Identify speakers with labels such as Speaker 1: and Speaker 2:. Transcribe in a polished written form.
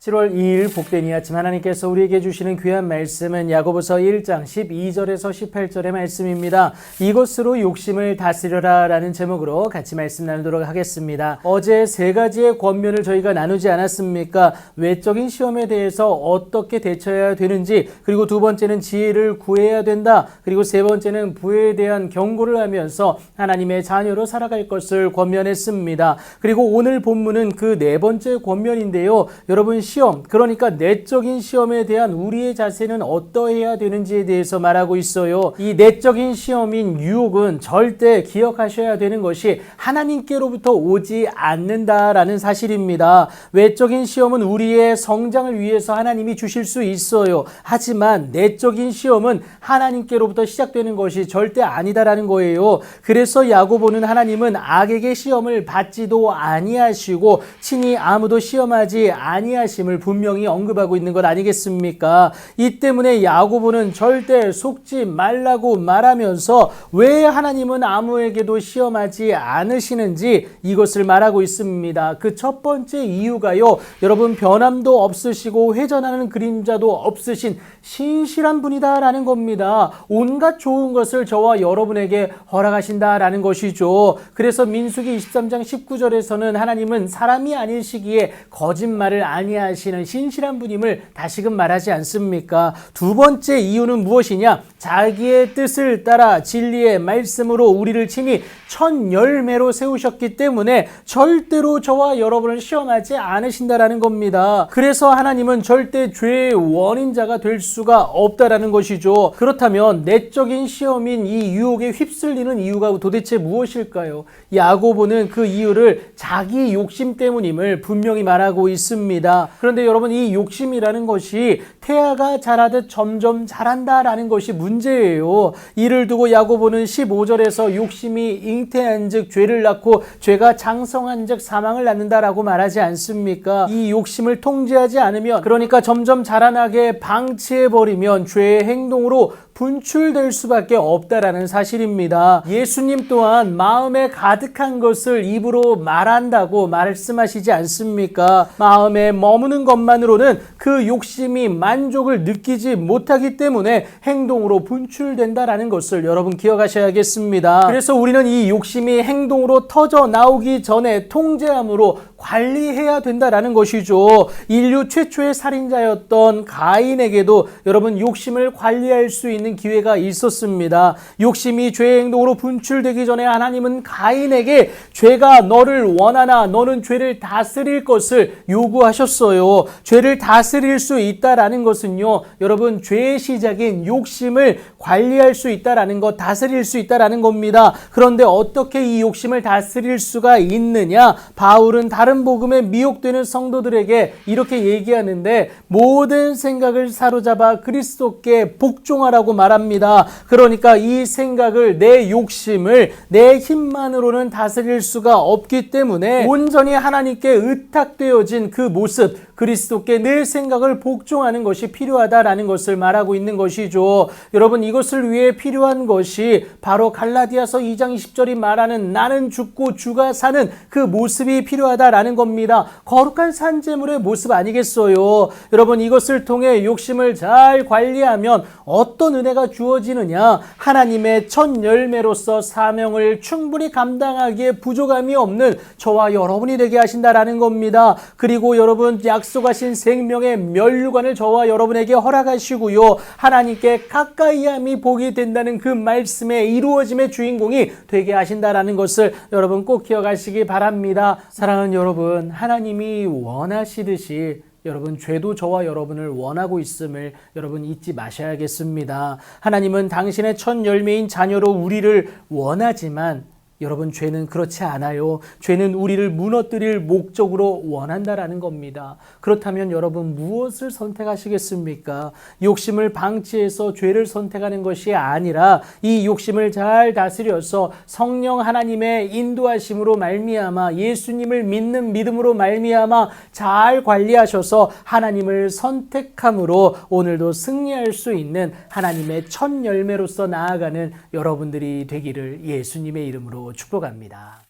Speaker 1: 7월 2일 복된 이 아침 하나님께서 우리에게 주시는 귀한 말씀은 야고보서 1장 12절에서 18절의 말씀입니다. 이것으로 욕심을 다스려라 라는 제목으로 같이 말씀 나누도록 하겠습니다. 어제 세 가지의 권면을 저희가 나누지 않았습니까? 외적인 시험에 대해서 어떻게 대처해야 되는지, 그리고 두 번째는 지혜를 구해야 된다, 그리고 세 번째는 부에 대한 경고를 하면서 하나님의 자녀로 살아갈 것을 권면했습니다. 그리고 오늘 본문은 그 네 번째 권면인데요. 여러분, 시험, 그러니까 내적인 시험에 대한 우리의 자세는 어떠해야 되는지에 대해서 말하고 있어요. 이 내적인 시험인 유혹은 절대 기억하셔야 되는 것이 하나님께로부터 오지 않는다라는 사실입니다. 외적인 시험은 우리의 성장을 위해서 하나님이 주실 수 있어요. 하지만 내적인 시험은 하나님께로부터 시작되는 것이 절대 아니다라는 거예요. 그래서 야고보는 하나님은 악에게 시험을 받지도 아니하시고 친히 아무도 시험하지 아니하심을 분명히 언급하고 있는 것 아니겠습니까? 이 때문에 야고보는 절대 속지 말라고 말하면서 왜 하나님은 아무에게도 시험하지 않으시는지 이것을 말하고 있습니다. 그 첫 번째 이유가요, 여러분, 변함도 없으시고 회전하는 그림자도 없으신 신실한 분이다라는 겁니다. 온갖 좋은 것을 저와 여러분에게 허락하신다라는 것이죠. 그래서 민수기 23장 19절에서는 하나님은 사람이 아니시기에 거짓말을 아니하시는 신실한 분임을 다시금 말하지 않습니까? 두 번째 이유는 무엇이냐? 자기의 뜻을 따라 진리의 말씀으로 우리를 친히 첫 열매로 세우셨기 때문에 절대로 저와 여러분을 시험하지 않으신다라는 겁니다. 그래서 하나님은 절대 죄의 원인자가 될 수가 없다라는 것이죠. 그렇다면 내적인 시험인 이 유혹에 휩쓸리는 이유가 도대체 무엇일까요? 야고보는 그 이유를 자기 욕심 때문임을 분명히 말하고 있습니다. 그런데 여러분, 이 욕심이라는 것이 태아가 자라듯 점점 자란다라는 것이 문제예요. 이를 두고 야고보는 15절에서 욕심이 잉태한 즉 죄를 낳고 죄가 장성한 즉 사망을 낳는다라고 말하지 않습니까? 이 욕심을 통제하지 않으면, 그러니까 점점 자라나게 방치해버리면 죄의 행동으로 분출될 수밖에 없다라는 사실입니다. 예수님 또한 마음에 가득한 것을 입으로 말한다고 말씀하시지 않습니까? 마음에 머무는 것만으로는 그 욕심이 만족을 느끼지 못하기 때문에 행동으로 분출된다라는 것을 여러분 기억하셔야겠습니다. 그래서 우리는 이 욕심이 행동으로 터져 나오기 전에 통제함으로 관리해야 된다라는 것이죠. 인류 최초의 살인자였던 가인에게도 여러분 욕심을 관리할 수 있는 기회가 있었습니다. 욕심이 죄의 행동으로 분출되기 전에 하나님은 가인에게 죄가 너를 원하나 너는 죄를 다스릴 것을 요구하셨어요. 죄를 다스릴 수 있다라는 것은요, 여러분, 죄의 시작인 욕심을 관리할 수 있다라는 것, 다스릴 수 있다라는 겁니다. 그런데 어떻게 이 욕심을 다스릴 수가 있느냐? 바울은 다른 복음에 미혹되는 성도들에게 이렇게 얘기하는데, 모든 생각을 사로잡아 그리스도께 복종하라고 말합니다. 그러니까 이 생각을, 내 욕심을 내 힘만으로는 다스릴 수가 없기 때문에 온전히 하나님께 의탁되어진 그 모습, 그리스도께 내 생각을 복종하는 것이 필요하다라는 것을 말하고 있는 것이죠. 여러분, 이것을 위해 필요한 것이 바로 갈라디아서 2장 20절이 말하는 나는 죽고 주가 사는 그 모습이 필요하다라는 겁니다. 거룩한 산재물의 모습 아니겠어요? 여러분, 이것을 통해 욕심을 잘 관리하면 어떤 은혜가 주어지느냐? 하나님의 첫 열매로서 사명을 충분히 감당하기에 부족함이 없는 저와 여러분이 되게 하신다라는 겁니다. 그리고 여러분, 약속하신 생명의 면류관을 저와 여러분에게 허락하시고요, 하나님께 가까이함이 복이 된다는 그 말씀의 이루어짐의 주인공이 되게 하신다라는 것을 여러분 꼭 기억하시기 바랍니다. 사랑하는 여러분, 하나님이 원하시듯이 여러분, 죄도 저와 여러분을 원하고 있음을 여러분 잊지 마셔야겠습니다. 하나님은 당신의 첫 열매인 자녀로 우리를 원하지만 여러분, 죄는 그렇지 않아요. 죄는 우리를 무너뜨릴 목적으로 원한다라는 겁니다. 그렇다면 여러분, 무엇을 선택하시겠습니까? 욕심을 방치해서 죄를 선택하는 것이 아니라 이 욕심을 잘 다스려서 성령 하나님의 인도하심으로 말미암아, 예수님을 믿는 믿음으로 말미암아 잘 관리하셔서 하나님을 선택함으로 오늘도 승리할 수 있는 하나님의 첫 열매로서 나아가는 여러분들이 되기를 예수님의 이름으로 축복합니다.